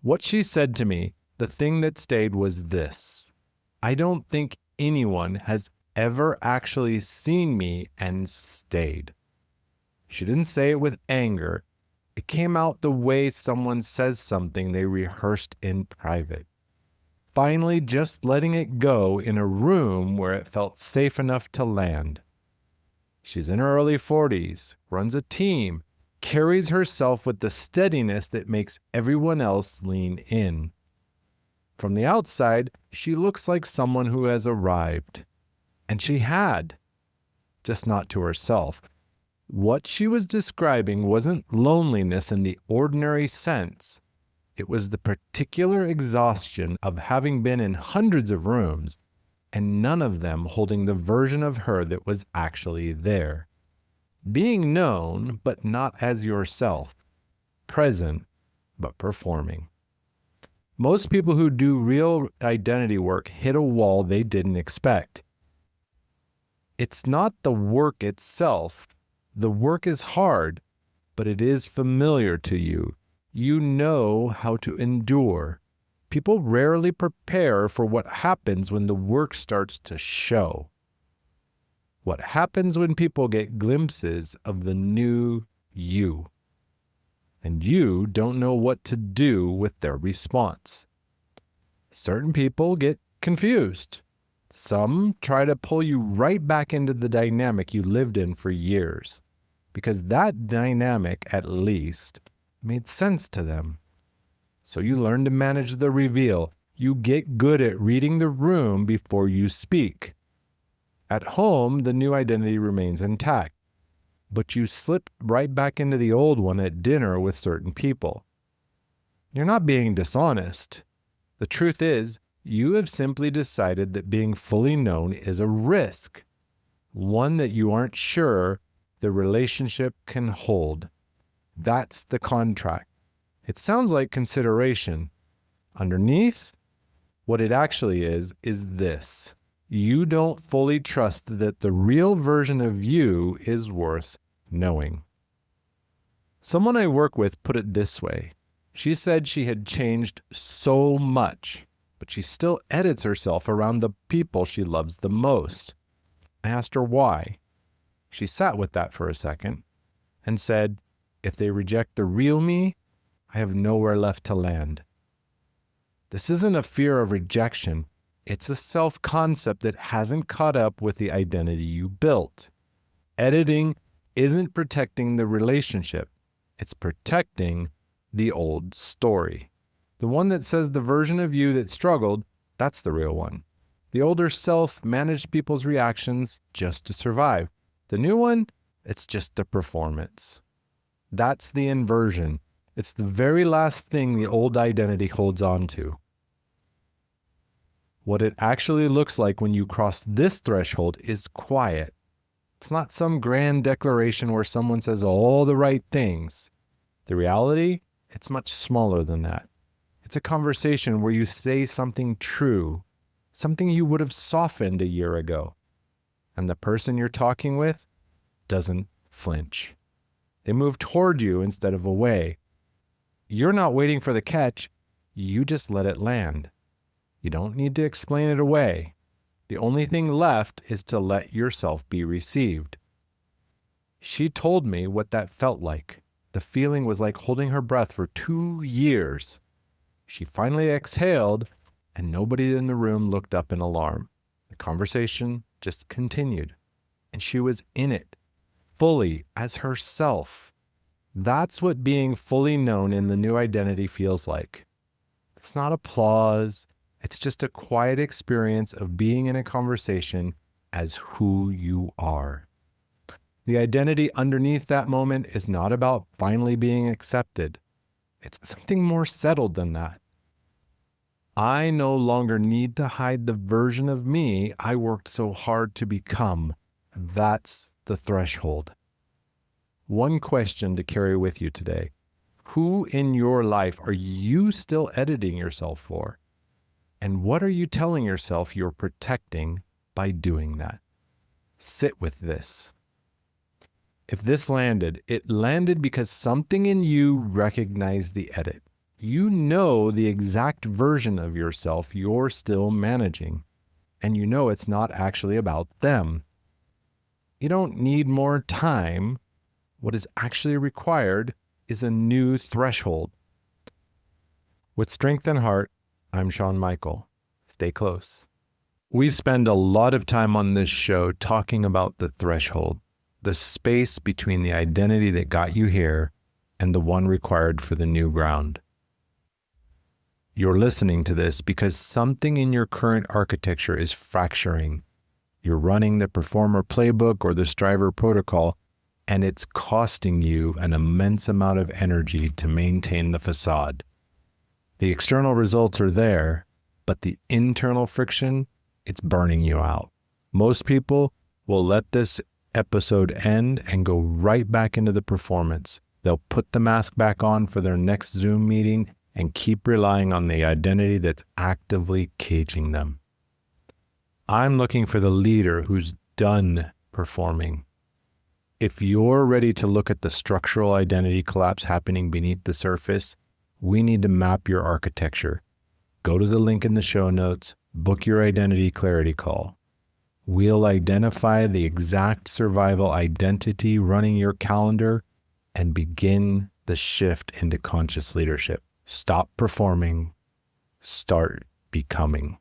What she said to me, the thing that stayed was this: I don't think anyone has ever actually seen me and stayed. She didn't say it with anger. It came out the way someone says something they rehearsed in private. Finally, just letting it go in a room where it felt safe enough to land. She's in her early 40s, runs a team, carries herself with the steadiness that makes everyone else lean in. From the outside, she looks like someone who has arrived. And she had, just not to herself. What she was describing wasn't loneliness in the ordinary sense. It was the particular exhaustion of having been in hundreds of rooms and none of them holding the version of her that was actually there. Being known, but not as yourself. Present, but performing. Most people who do real identity work hit a wall they didn't expect. It's not the work itself. The work is hard, but it is familiar to you. You know how to endure. People rarely prepare for what happens when the work starts to show. What happens when people get glimpses of the new you, and you don't know what to do with their response. Certain people get confused. Some try to pull you right back into the dynamic you lived in for years, because that dynamic, at least, made sense to them. So you learn to manage the reveal. You get good at reading the room before you speak. At home, the new identity remains intact, but you slip right back into the old one at dinner with certain people. You're not being dishonest. The truth is, you have simply decided that being fully known is a risk, one that you aren't sure the relationship can hold. That's the contract. It sounds like consideration. Underneath, what it actually is this. You don't fully trust that the real version of you is worth knowing. Someone I work with put it this way. She said she had changed so much, but she still edits herself around the people she loves the most. I asked her why. She sat with that for a second and said, if they reject the real me, I have nowhere left to land. This isn't a fear of rejection. It's a self-concept that hasn't caught up with the identity you built. Editing isn't protecting the relationship. It's protecting the old story. The one that says the version of you that struggled, that's the real one. The older self managed people's reactions just to survive. The new one, it's just a performance. That's the inversion. It's the very last thing the old identity holds on to. What it actually looks like when you cross this threshold is quiet. It's not some grand declaration where someone says all the right things. The reality, it's much smaller than that. It's a conversation where you say something true, something you would have softened a year ago, and the person you're talking with doesn't flinch. They move toward you instead of away. You're not waiting for the catch, you just let it land. You don't need to explain it away. The only thing left is to let yourself be received. She told me what that felt like. The feeling was like holding her breath for 2 years. She finally exhaled, and nobody in the room looked up in alarm. The conversation just continued, and she was in it, fully as herself. That's what being fully known in the new identity feels like. It's not applause. It's just a quiet experience of being in a conversation as who you are. The identity underneath that moment is not about finally being accepted. It's something more settled than that. I no longer need to hide the version of me I worked so hard to become. That's the threshold. One question to carry with you today. Who in your life are you still editing yourself for? And what are you telling yourself you're protecting by doing that? Sit with this. If this landed, it landed because something in you recognized the edit. You know the exact version of yourself you're still managing, and you know it's not actually about them. You don't need more time. What is actually required is a new threshold. With Strength and Heart, I'm Sean Michael. Stay close. We spend a lot of time on this show talking about the threshold, the space between the identity that got you here and the one required for the new ground. You're listening to this because something in your current architecture is fracturing. You're running the performer playbook or the striver protocol, and it's costing you an immense amount of energy to maintain the facade. The external results are there, but the internal friction, it's burning you out. Most people will let this episode end and go right back into the performance. They'll put the mask back on for their next Zoom meeting and keep relying on the identity that's actively caging them. I'm looking for the leader who's done performing. If you're ready to look at the structural identity collapse happening beneath the surface, we need to map your architecture. Go to the link in the show notes, book your identity clarity call. We'll identify the exact survival identity running your calendar and begin the shift into conscious leadership. Stop performing, start becoming.